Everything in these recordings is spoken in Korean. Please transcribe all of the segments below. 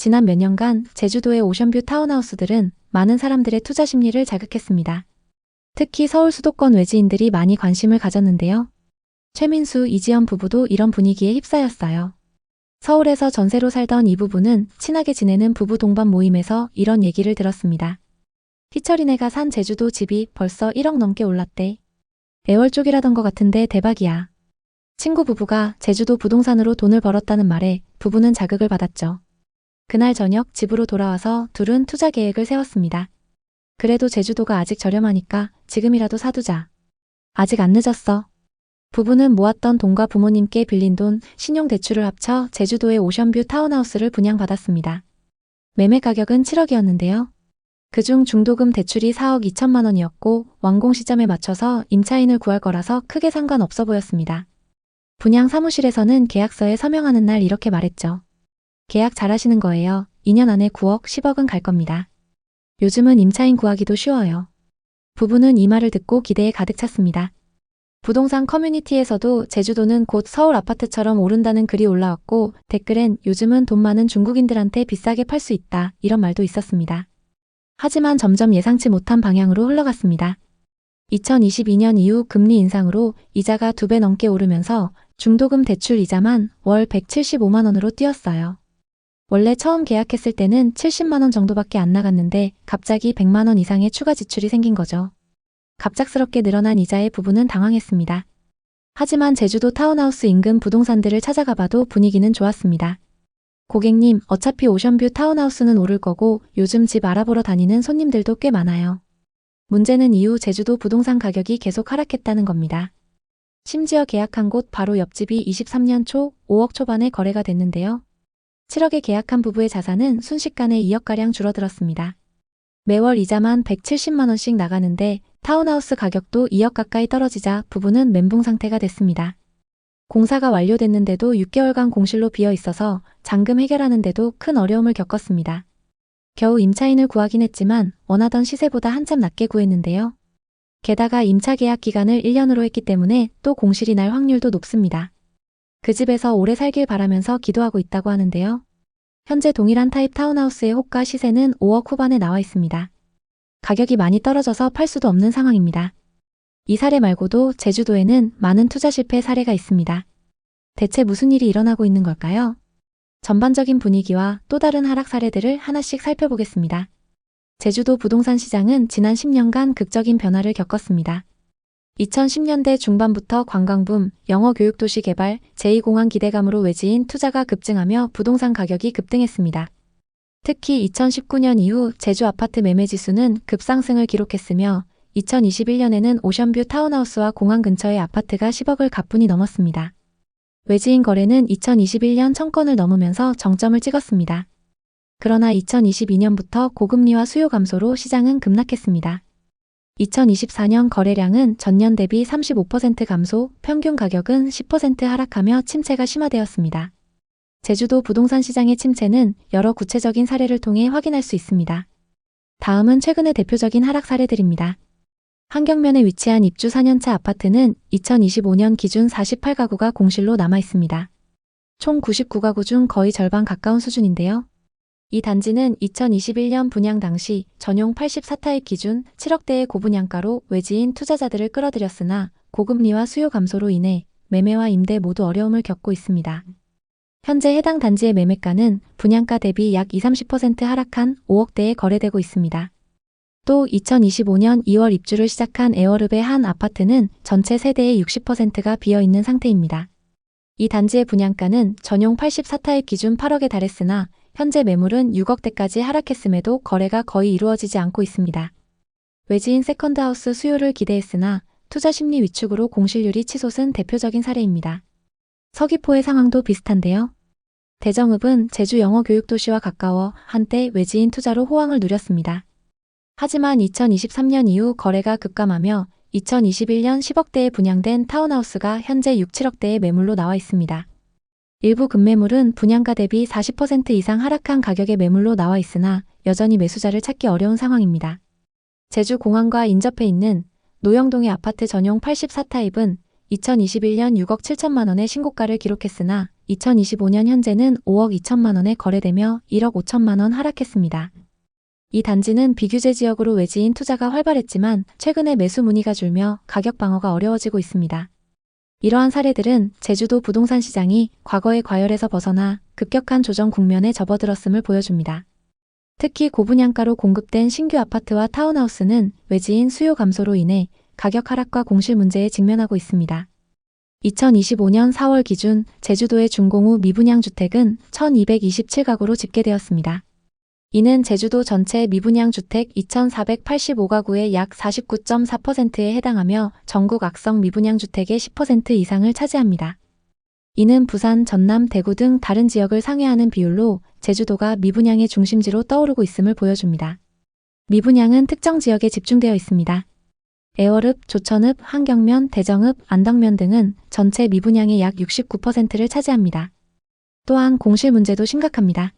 지난 몇 년간 제주도의 오션뷰 타운하우스들은 많은 사람들의 투자 심리를 자극했습니다. 특히 서울 수도권 외지인들이 많이 관심을 가졌는데요. 최민수, 이지연 부부도 이런 분위기에 휩싸였어요. 서울에서 전세로 살던 이 부부는 친하게 지내는 부부 동반 모임에서 이런 얘기를 들었습니다. 희철이네가 산 제주도 집이 벌써 1억 넘게 올랐대. 애월 쪽이라던 것 같은데 대박이야. 친구 부부가 제주도 부동산으로 돈을 벌었다는 말에 부부는 자극을 받았죠. 그날 저녁 집으로 돌아와서 둘은 투자 계획을 세웠습니다. 그래도 제주도가 아직 저렴하니까 지금이라도 사두자. 아직 안 늦었어. 부부는 모았던 돈과 부모님께 빌린 돈, 신용대출을 합쳐 제주도의 오션뷰 타운하우스를 분양받았습니다. 매매 가격은 7억이었는데요. 그중 중도금 대출이 4억 2천만 원이었고 완공 시점에 맞춰서 임차인을 구할 거라서 크게 상관없어 보였습니다. 분양 사무실에서는 계약서에 서명하는 날 이렇게 말했죠. 계약 잘하시는 거예요. 2년 안에 9억, 10억은 갈 겁니다. 요즘은 임차인 구하기도 쉬워요. 부부는 이 말을 듣고 기대에 가득 찼습니다. 부동산 커뮤니티에서도 제주도는 곧 서울 아파트처럼 오른다는 글이 올라왔고 댓글엔 요즘은 돈 많은 중국인들한테 비싸게 팔 수 있다 이런 말도 있었습니다. 하지만 점점 예상치 못한 방향으로 흘러갔습니다. 2022년 이후 금리 인상으로 이자가 2배 넘게 오르면서 중도금 대출 이자만 월 175만 원으로 뛰었어요. 원래 처음 계약했을 때는 70만 원 정도밖에 안 나갔는데 갑자기 100만 원 이상의 추가 지출이 생긴 거죠. 갑작스럽게 늘어난 이자에 부부는 당황했습니다. 하지만 제주도 타운하우스 인근 부동산들을 찾아가 봐도 분위기는 좋았습니다. 고객님, 어차피 오션뷰 타운하우스는 오를 거고 요즘 집 알아보러 다니는 손님들도 꽤 많아요. 문제는 이후 제주도 부동산 가격이 계속 하락했다는 겁니다. 심지어 계약한 곳 바로 옆집이 23년 초 5억 초반에 거래가 됐는데요. 7억에 계약한 부부의 자산은 순식간에 2억가량 줄어들었습니다. 매월 이자만 170만 원씩 나가는데 타운하우스 가격도 2억 가까이 떨어지자 부부는 멘붕 상태가 됐습니다. 공사가 완료됐는데도 6개월간 공실로 비어 있어서 잔금 해결하는데도 큰 어려움을 겪었습니다. 겨우 임차인을 구하긴 했지만 원하던 시세보다 한참 낮게 구했는데요. 게다가 임차 계약 기간을 1년으로 했기 때문에 또 공실이 날 확률도 높습니다. 그 집에서 오래 살길 바라면서 기도하고 있다고 하는데요. 현재 동일한 타입 타운하우스의 호가 시세는 5억 후반에 나와 있습니다. 가격이 많이 떨어져서 팔 수도 없는 상황입니다. 이 사례 말고도 제주도에는 많은 투자 실패 사례가 있습니다. 대체 무슨 일이 일어나고 있는 걸까요? 전반적인 분위기와 또 다른 하락 사례들을 하나씩 살펴보겠습니다. 제주도 부동산 시장은 지난 10년간 극적인 변화를 겪었습니다. 2010년대 중반부터 관광붐, 영어 교육도시 개발, 제2공항 기대감으로 외지인 투자가 급증하며 부동산 가격이 급등했습니다. 특히 2019년 이후 제주 아파트 매매 지수는 급상승을 기록했으며 2021년에는 오션뷰 타운하우스와 공항 근처의 아파트가 10억을 가뿐히 넘었습니다. 외지인 거래는 2021년 1000건을 넘으면서 정점을 찍었습니다. 그러나 2022년부터 고금리와 수요 감소로 시장은 급락했습니다. 2024년 거래량은 전년 대비 35% 감소, 평균 가격은 10% 하락하며 침체가 심화되었습니다. 제주도 부동산 시장의 침체는 여러 구체적인 사례를 통해 확인할 수 있습니다. 다음은 최근의 대표적인 하락 사례들입니다. 한경면에 위치한 입주 4년차 아파트는 2025년 기준 48가구가 공실로 남아 있습니다. 총 99가구 중 거의 절반 가까운 수준인데요. 이 단지는 2021년 분양 당시 전용 84타입 기준 7억대의 고분양가로 외지인 투자자들을 끌어들였으나 고금리와 수요 감소로 인해 매매와 임대 모두 어려움을 겪고 있습니다. 현재 해당 단지의 매매가는 분양가 대비 약 20-30% 하락한 5억대에 거래되고 있습니다. 또 2025년 2월 입주를 시작한 에어릅의 한 아파트는 전체 세대의 60%가 비어있는 상태입니다. 이 단지의 분양가는 전용 84타입 기준 8억에 달했으나 현재 매물은 6억대까지 하락했음에도 거래가 거의 이루어지지 않고 있습니다. 외지인 세컨드하우스 수요를 기대했으나 투자 심리 위축으로 공실률이 치솟은 대표적인 사례입니다. 서귀포의 상황도 비슷한데요. 대정읍은 제주 영어 교육도시와 가까워 한때 외지인 투자로 호황을 누렸습니다. 하지만 2023년 이후 거래가 급감하며 2021년 10억대에 분양된 타운하우스가 현재 6-7억대의 매물로 나와 있습니다. 일부 급매물은 분양가 대비 40% 이상 하락한 가격의 매물로 나와 있으나 여전히 매수자를 찾기 어려운 상황입니다. 제주 공항과 인접해 있는 노영동의 아파트 전용 84타입은 2021년 6억 7천만 원의 신고가를 기록했으나 2025년 현재는 5억 2천만 원에 거래되며 1억 5천만 원 하락했습니다. 이 단지는 비규제 지역으로 외지인 투자가 활발했지만 최근에 매수 문의가 줄며 가격 방어가 어려워지고 있습니다. 이러한 사례들은 제주도 부동산 시장이 과거의 과열에서 벗어나 급격한 조정 국면에 접어들었음을 보여줍니다. 특히 고분양가로 공급된 신규 아파트와 타운하우스는 외지인 수요 감소로 인해 가격 하락과 공실 문제에 직면하고 있습니다. 2025년 4월 기준 제주도의 준공후 미분양 주택은 1227가구로 집계되었습니다. 이는 제주도 전체 미분양 주택 2485가구의 약 49.4%에 해당하며 전국 악성 미분양 주택의 10% 이상을 차지합니다. 이는 부산, 전남, 대구 등 다른 지역을 상회하는 비율로 제주도가 미분양의 중심지로 떠오르고 있음을 보여줍니다. 미분양은 특정 지역에 집중되어 있습니다. 애월읍, 조천읍, 한경면, 대정읍, 안덕면 등은 전체 미분양의 약 69%를 차지합니다. 또한 공실 문제도 심각합니다.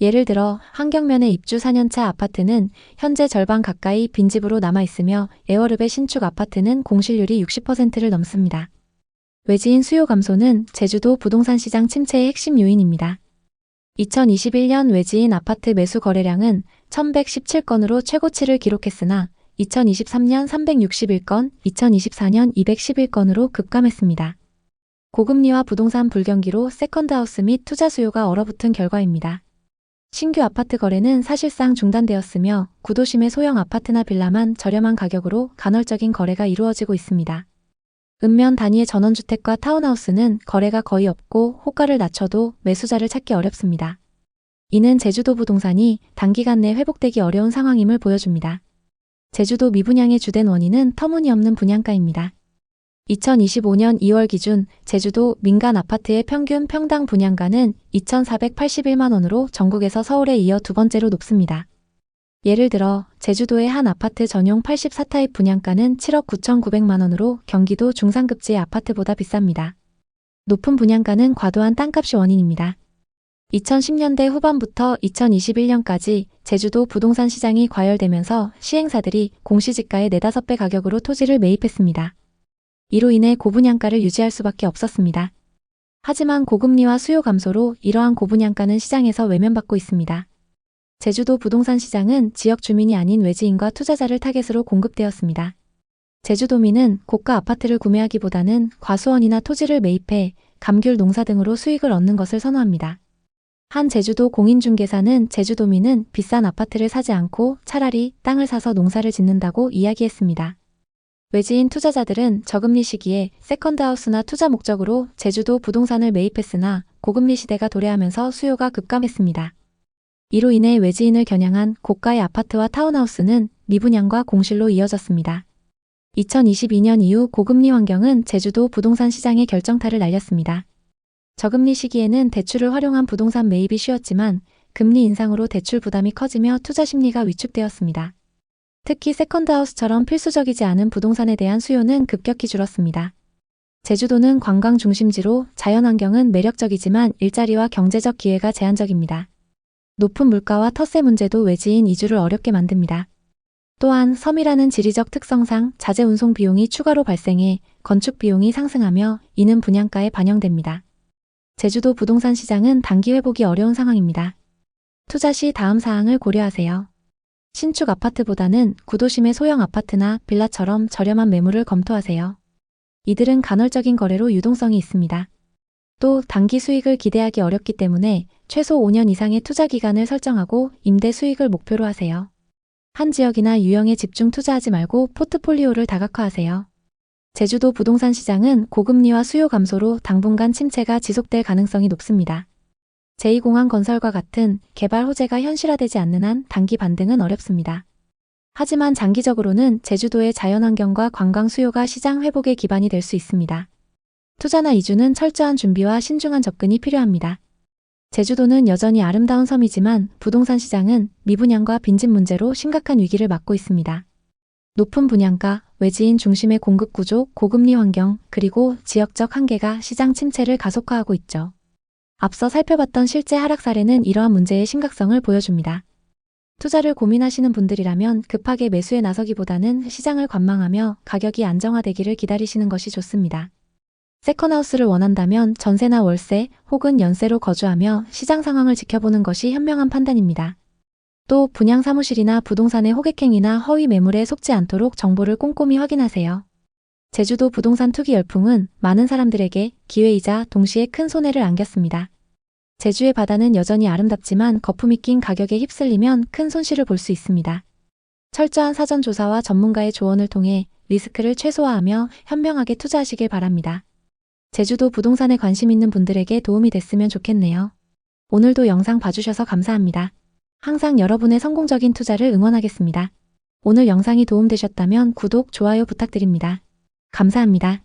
예를 들어 한경면의 입주 4년차 아파트는 현재 절반 가까이 빈집으로 남아있으며 애월읍의 신축 아파트는 공실률이 60%를 넘습니다. 외지인 수요 감소는 제주도 부동산 시장 침체의 핵심 요인입니다. 2021년 외지인 아파트 매수 거래량은 1117건으로 최고치를 기록했으나 2023년 361건, 2024년 211건으로 급감했습니다. 고금리와 부동산 불경기로 세컨드하우스 및 투자 수요가 얼어붙은 결과입니다. 신규 아파트 거래는 사실상 중단되었으며 구도심의 소형 아파트나 빌라만 저렴한 가격으로 간헐적인 거래가 이루어지고 있습니다. 읍면 단위의 전원주택과 타운하우스는 거래가 거의 없고 호가를 낮춰도 매수자를 찾기 어렵습니다. 이는 제주도 부동산이 단기간 내 회복되기 어려운 상황임을 보여줍니다. 제주도 미분양의 주된 원인은 터무니없는 분양가입니다. 2025년 2월 기준 제주도 민간 아파트의 평균 평당 분양가는 2,481만 원으로 전국에서 서울에 이어 두 번째로 높습니다. 예를 들어 제주도의 한 아파트 전용 84타입 분양가는 7억 9,900만 원으로 경기도 중상급지의 아파트보다 비쌉니다. 높은 분양가는 과도한 땅값이 원인입니다. 2010년대 후반부터 2021년까지 제주도 부동산 시장이 과열되면서 시행사들이 공시지가의 4-5배 가격으로 토지를 매입했습니다. 이로 인해 고분양가를 유지할 수밖에 없었습니다. 하지만 고금리와 수요 감소로 이러한 고분양가는 시장에서 외면받고 있습니다. 제주도 부동산 시장은 지역 주민이 아닌 외지인과 투자자를 타겟으로 공급되었습니다. 제주도민은 고가 아파트를 구매하기보다는 과수원이나 토지를 매입해 감귤 농사 등으로 수익을 얻는 것을 선호합니다. 한 제주도 공인중개사는 제주도민은 비싼 아파트를 사지 않고 차라리 땅을 사서 농사를 짓는다고 이야기했습니다. 외지인 투자자들은 저금리 시기에 세컨드하우스나 투자 목적으로 제주도 부동산을 매입했으나 고금리 시대가 도래하면서 수요가 급감했습니다. 이로 인해 외지인을 겨냥한 고가의 아파트와 타운하우스는 미분양과 공실로 이어졌습니다. 2022년 이후 고금리 환경은 제주도 부동산 시장의 결정타를 날렸습니다. 저금리 시기에는 대출을 활용한 부동산 매입이 쉬웠지만 금리 인상으로 대출 부담이 커지며 투자 심리가 위축되었습니다. 특히 세컨드하우스처럼 필수적이지 않은 부동산에 대한 수요는 급격히 줄었습니다. 제주도는 관광 중심지로 자연환경은 매력적이지만 일자리와 경제적 기회가 제한적입니다. 높은 물가와 텃세 문제도 외지인 이주를 어렵게 만듭니다. 또한 섬이라는 지리적 특성상 자재 운송 비용이 추가로 발생해 건축 비용이 상승하며 이는 분양가에 반영됩니다. 제주도 부동산 시장은 단기 회복이 어려운 상황입니다. 투자 시 다음 사항을 고려하세요. 신축 아파트보다는 구도심의 소형 아파트나 빌라처럼 저렴한 매물을 검토하세요. 이들은 간헐적인 거래로 유동성이 있습니다. 또 단기 수익을 기대하기 어렵기 때문에 최소 5년 이상의 투자 기간을 설정하고 임대 수익을 목표로 하세요. 한 지역이나 유형에 집중 투자하지 말고 포트폴리오를 다각화하세요. 제주도 부동산 시장은 고금리와 수요 감소로 당분간 침체가 지속될 가능성이 높습니다. 제2공항 건설과 같은 개발 호재가 현실화되지 않는 한 단기 반등은 어렵습니다. 하지만 장기적으로는 제주도의 자연환경과 관광 수요가 시장 회복의 기반이 될 수 있습니다. 투자나 이주는 철저한 준비와 신중한 접근이 필요합니다. 제주도는 여전히 아름다운 섬이지만 부동산 시장은 미분양과 빈집 문제로 심각한 위기를 맞고 있습니다. 높은 분양가, 외지인 중심의 공급 구조, 고금리 환경, 그리고 지역적 한계가 시장 침체를 가속화하고 있죠. 앞서 살펴봤던 실제 하락 사례는 이러한 문제의 심각성을 보여줍니다. 투자를 고민하시는 분들이라면 급하게 매수에 나서기보다는 시장을 관망하며 가격이 안정화되기를 기다리시는 것이 좋습니다. 세컨하우스를 원한다면 전세나 월세 혹은 연세로 거주하며 시장 상황을 지켜보는 것이 현명한 판단입니다. 또 분양 사무실이나 부동산의 호객행위나 허위 매물에 속지 않도록 정보를 꼼꼼히 확인하세요. 제주도 부동산 투기 열풍은 많은 사람들에게 기회이자 동시에 큰 손해를 안겼습니다. 제주의 바다는 여전히 아름답지만 거품이 낀 가격에 휩쓸리면 큰 손실을 볼 수 있습니다. 철저한 사전 조사와 전문가의 조언을 통해 리스크를 최소화하며 현명하게 투자하시길 바랍니다. 제주도 부동산에 관심 있는 분들에게 도움이 됐으면 좋겠네요. 오늘도 영상 봐주셔서 감사합니다. 항상 여러분의 성공적인 투자를 응원하겠습니다. 오늘 영상이 도움되셨다면 구독, 좋아요 부탁드립니다. 감사합니다.